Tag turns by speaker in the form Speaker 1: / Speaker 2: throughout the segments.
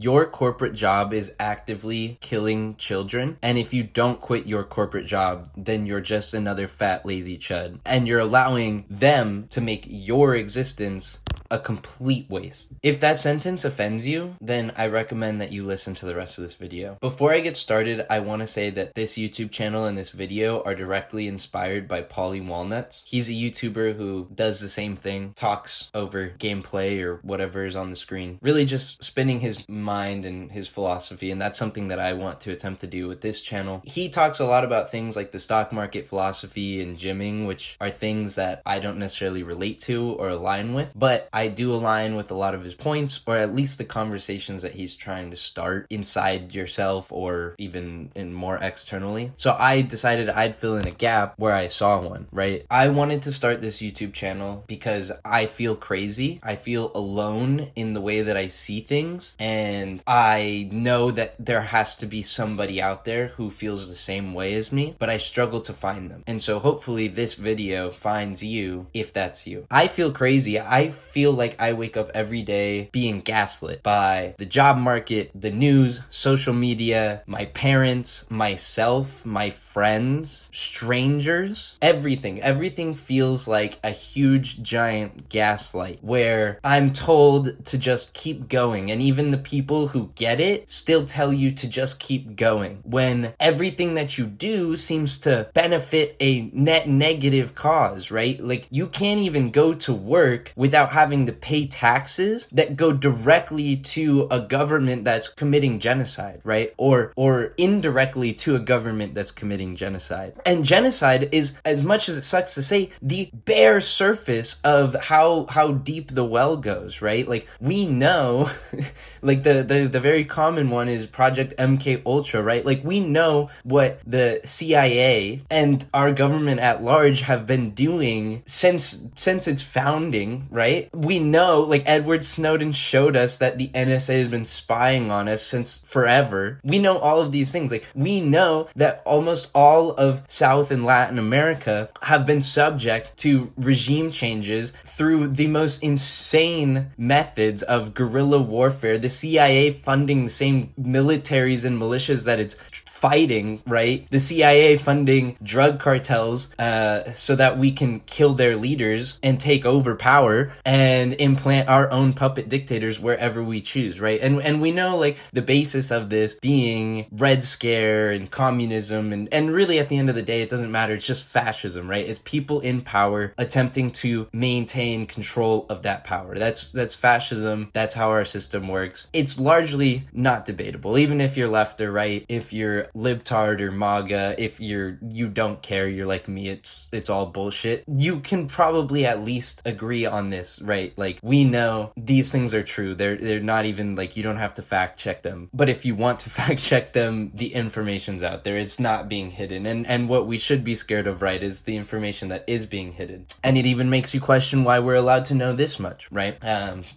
Speaker 1: your corporate job is actively killing children. And if you don't quit your corporate job, then you're just another fat, lazy chud. And you're allowing them to make your existence a complete waste. If that sentence offends you, then I recommend that you listen to the rest of this video. Before I get started, I want to say that this YouTube channel and this video are directly inspired by Paulie Walnuts. He's a YouTuber who does the same thing, talks over gameplay or whatever is on the screen, really just spinning his mind and his philosophy, and that's something that I want to attempt to do with this channel. He talks a lot about things like the stock market philosophy and gymming, which are things that I don't necessarily relate to or align with, but I do align with a lot of his points, or at least the conversations that he's trying to start inside yourself or even in more externally. So I decided I'd fill in a gap where I saw one, right? I wanted to start this YouTube channel because I feel crazy. I feel alone in the way that I see things, and I know that there has to be somebody out there who feels the same way as me, but I struggle to find them. And so hopefully this video finds you if that's you. I feel crazy. I feel like I wake up every day being gaslit by the job market, the news, social media, my parents, myself, my friends, strangers, everything. Everything feels like a huge giant gaslight where I'm told to just keep going, and even the people who get it still tell you to just keep going when everything that you do seems to benefit a net negative cause, right? Like, you can't even go to work without having to pay taxes that go directly to a government that's committing genocide, right? Or indirectly to a government that's committing genocide. And genocide is, as much as it sucks to say, the bare surface of how deep the well goes, right? Like, we know like the very common one is Project MK Ultra, right? Like, we know what the CIA and our government at large have been doing since its founding, right? We know, like, Edward Snowden showed us that the NSA has been spying on us since forever. We know all of these things. Like, we know that almost all of South and Latin America have been subject to regime changes through the most insane methods of guerrilla warfare. The CIA funding the same militaries and militias that it's fighting, right? The CIA funding drug cartels so that we can kill their leaders and take over power and implant our own puppet dictators wherever we choose, right? And we know, like, the basis of this being Red Scare and communism, and really at the end of the day, it doesn't matter. It's just fascism, right? It's people in power attempting to maintain control of that power. That's fascism. That's how our system works. It's largely not debatable, even if you're left or right, if you're libtard or MAGA, if you don't care, you're like me, it's all bullshit. You can probably at least agree on this, right? Like, we know these things are true. They're not even, like, you don't have to fact check them. But if you want to fact check them, the information's out there. It's not being hidden. And what we should be scared of, right, is the information that is being hidden. And it even makes you question why we're allowed to know this much, right?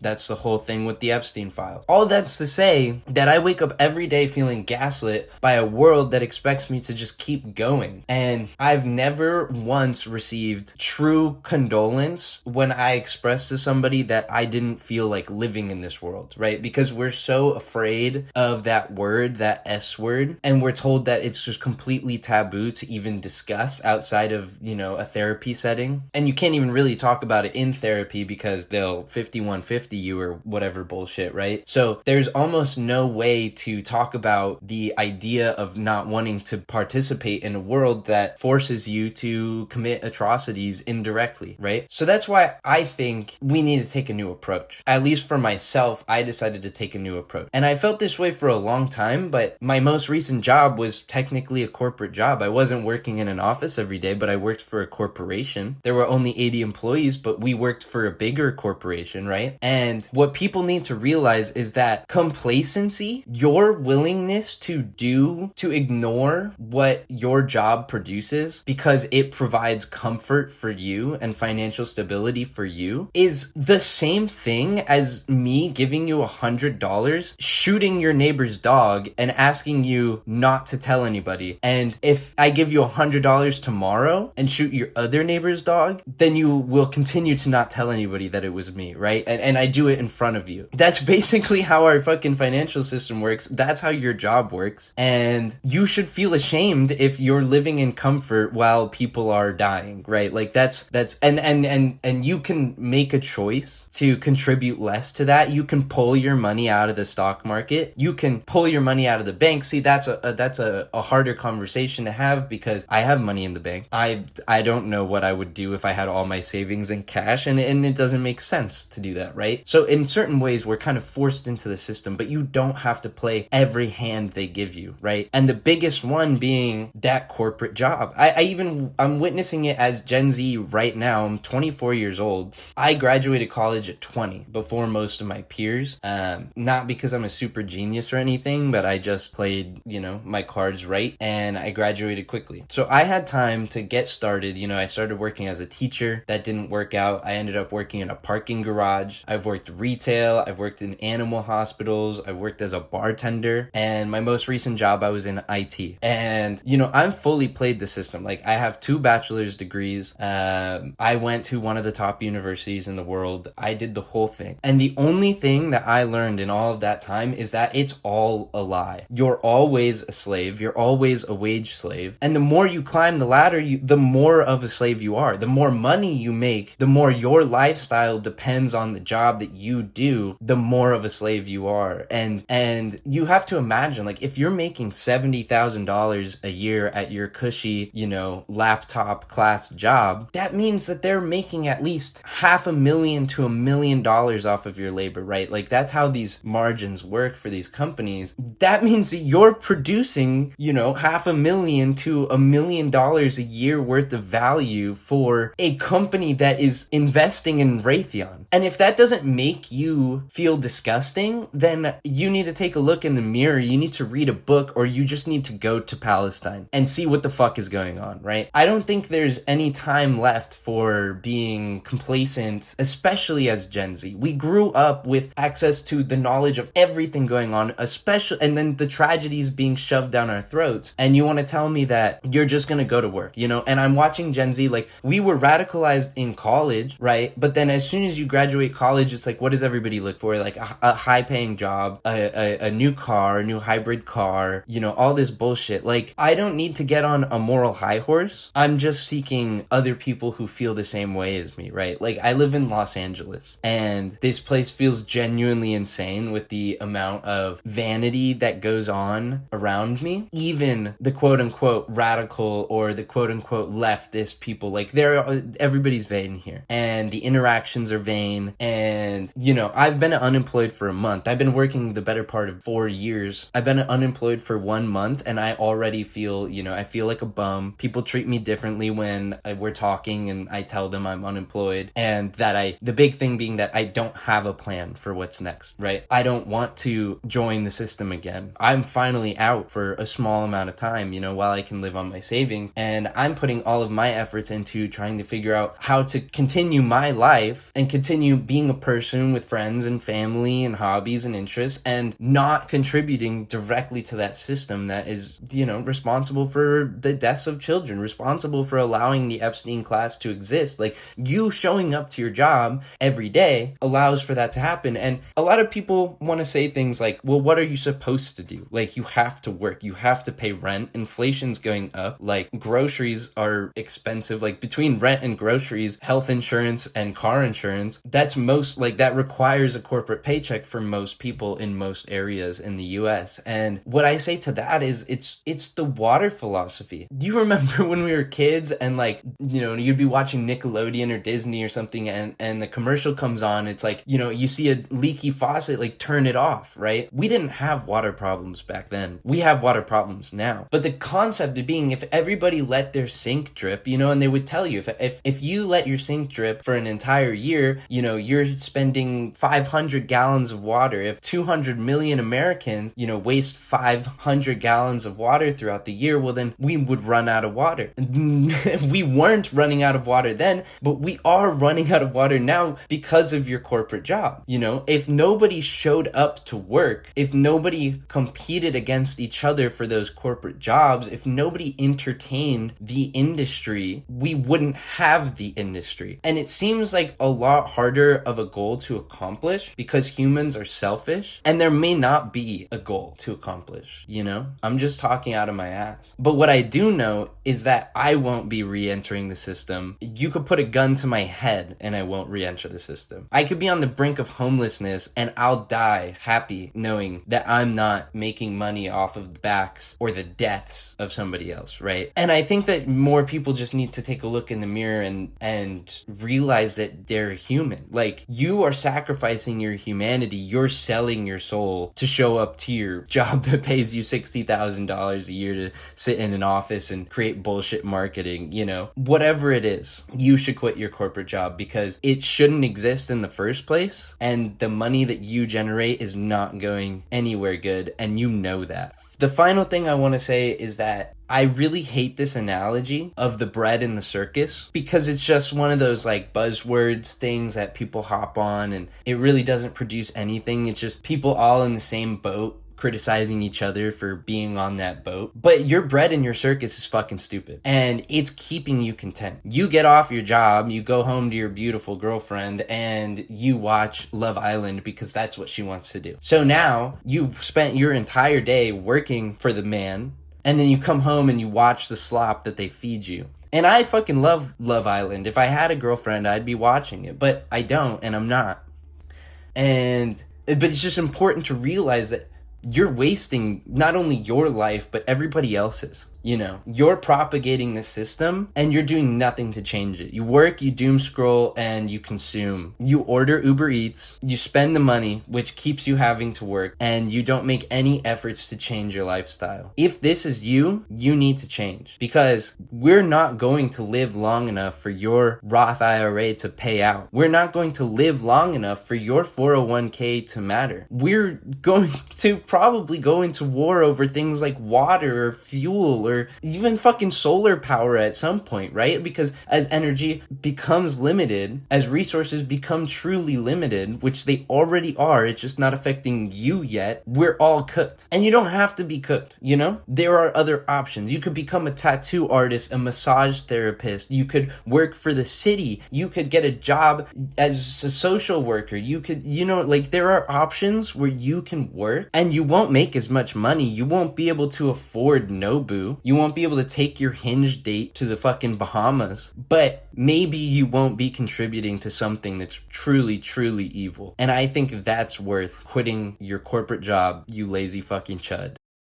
Speaker 1: That's the whole thing with the Epstein file. All that's to say that I wake up every day feeling gaslit by a world that expects me to just keep going. And I've never once received true condolence when I express to somebody that I didn't feel like living in this world, right? Because we're so afraid of that word, that S word, and we're told that it's just completely taboo to even discuss outside of, a therapy setting. And you can't even really talk about it in therapy because they'll 5150 you or whatever bullshit, right? So there's almost no way to talk about the idea of not wanting to participate in a world that forces you to commit atrocities indirectly, right? So that's why I think we need to take a new approach. At least for myself, I decided to take a new approach. And I felt this way for a long time, but my most recent job was technically a corporate job. I wasn't working in an office every day, but I worked for a corporation. There were only 80 employees, but we worked for a bigger corporation, right? And what people need to realize is that complacency, your willingness to ignore what your job produces because it provides comfort for you and financial stability for you, is is the same thing as me giving you $100, shooting your neighbor's dog, and asking you not to tell anybody. And if I give you $100 tomorrow and shoot your other neighbor's dog, then you will continue to not tell anybody that it was me, right? And I do it in front of you. That's basically how our fucking financial system works. That's how your job works. And you should feel ashamed if you're living in comfort while people are dying, right? Like that's and you can make a choice to contribute less to that. You can pull your money out of the stock market. You can pull your money out of the bank. See, that's a harder conversation to have because I have money in the bank. I don't know what I would do if I had all my savings in cash, and it doesn't make sense to do that, right? So in certain ways, we're kind of forced into the system, but you don't have to play every hand they give you, right? And the biggest one being that corporate job. I'm witnessing it as Gen Z right now. I'm 24 years old. I graduated college at 20 before most of my peers. Not because I'm a super genius or anything, but I just played, my cards right, and I graduated quickly. So I had time to get started. I started working as a teacher. That didn't work out. I ended up working in a parking garage. I've worked retail. I've worked in animal hospitals. I've worked as a bartender. And my most recent job, I was in IT. And, I've fully played the system. Like, I have 2 bachelor's degrees. I went to one of the top universities in the world. I did the whole thing. And the only thing that I learned in all of that time is that it's all a lie. You're always a slave. You're always a wage slave. And the more you climb the ladder, the more of a slave you are. The more money you make, the more your lifestyle depends on the job that you do, the more of a slave you are. And you have to imagine, like, if you're making $70,000 a year at your cushy, laptop class job, that means that they're making at least $500,000 to $1 million off of your labor, right? Like, that's how these margins work for these companies. That means that you're producing, $500,000 to $1 million a year worth of value for a company that is investing in Raytheon. And if that doesn't make you feel disgusting, then you need to take a look in the mirror. You need to read a book, or you just need to go to Palestine and see what the fuck is going on, right? I don't think there's any time left for being complacent, especially as Gen Z. We grew up with access to the knowledge of everything going on, and then the tragedies being shoved down our throats. And you want to tell me that you're just going to go to work, and I'm watching Gen Z, like, we were radicalized in college, right? But then as soon as you graduate college, it's like, what does everybody look for? Like a high paying job, a new car, a new hybrid car, all this bullshit. Like, I don't need to get on a moral high horse. I'm just seeking other people who feel the same way as me, right? Like, I live in Los Angeles, and this place feels genuinely insane with the amount of vanity that goes on around me. Even the quote unquote radical or the quote unquote leftist people, like, everybody's vain here, and the interactions are vain. And I've been unemployed for a month. I've been working the better part of 4 years. I've been unemployed for 1 month, and I already feel I feel like a bum. People treat me differently when we're talking and I tell them I'm unemployed, and that the big thing being that I don't have a plan for what's next, right? I don't want to join the system again. I'm finally out for a small amount of time, while I can live on my savings, and I'm putting all of my efforts into trying to figure out how to continue my life and continue being a person with friends and family and hobbies and interests, and not contributing directly to that system that is, responsible for the deaths of children, responsible for allowing the Epstein class to exist. Like, you showing up to your job every day allows for that to happen. And a lot of people want to say things like, well, what are you supposed to do? Like, you have to work, you have to pay rent, inflation's going up, like, groceries are expensive, like, between rent and groceries, health insurance and car insurance, that requires a corporate paycheck for most people in most areas in the US. And what I say to that is, it's the water philosophy. Do you remember when we were kids and, like, you'd be watching Nickelodeon or Disney or something, and the commercial comes on, it's like, you see a leaky faucet, like, turn it off, right? We didn't have water problems back then. We have water problems now. But the concept of being, if everybody let their sink drip, and they would tell you, if you let your sink drip for an entire year, you're spending 500 gallons of water. If 200 million Americans, waste 500 gallons of water throughout the year, well, then we would run out of water. We weren't running out of water then, but we are running out of water now because of your corporate job. You know, if nobody showed up to work, if nobody competed against each other for those corporate jobs, if nobody entertained the industry, we wouldn't have the industry. And it seems like a lot harder of a goal to accomplish because humans are selfish, and there may not be a goal to accomplish, you know? I'm just talking out of my ass. But what I do know is that I won't be re-entering the system. You could put a gun to my head and I won't re-enter the system. I could be on the brink of homelessness and I'll die happy knowing that I'm not making money off of the backs or the deaths of somebody else, right? And I think that more people just need to take a look in the mirror and realize that they're human. Like, you are sacrificing your humanity, you're selling your soul to show up to your job that pays you $60,000 a year to sit in an office and create bullshit marketing, you know? Whatever it is, you should quit your corporate job because it shouldn't exist in the first place, and the money that you generate is not going anywhere good, and you know that. The final thing I want to say is that I really hate this analogy of the bread in the circus because it's just one of those like buzzwords things that people hop on, and it really doesn't produce anything. It's just people all in the same boat criticizing each other for being on that boat. But your bread in your circus is fucking stupid, and it's keeping you content. You get off your job, you go home to your beautiful girlfriend, and you watch Love Island because that's what she wants to do. So now you've spent your entire day working for the man, and then you come home and you watch the slop that they feed you. And I fucking love Love Island. If I had a girlfriend, I'd be watching it, but I don't, and I'm not. But it's just important to realize that you're wasting not only your life, but everybody else's. You know, you're propagating the system and you're doing nothing to change it. You work, you doom scroll, and you consume. You order Uber Eats, you spend the money, which keeps you having to work, and you don't make any efforts to change your lifestyle. If this is you, you need to change, because we're not going to live long enough for your Roth IRA to pay out. We're not going to live long enough for your 401k to matter. We're going to probably go into war over things like water or fuel or even fucking solar power at some point, right? Because as energy becomes limited, as resources become truly limited, which they already are, it's just not affecting you yet, we're all cooked. And you don't have to be cooked, you know? There are other options. You could become a tattoo artist, a massage therapist, you could work for the city, you could get a job as a social worker, you could, you know, like there are options where you can work and you won't make as much money, you won't be able to afford Nobu, you won't be able to take your Hinge date to the fucking Bahamas, but maybe you won't be contributing to something that's truly, truly evil. And I think that's worth quitting your corporate job, you lazy fucking chud.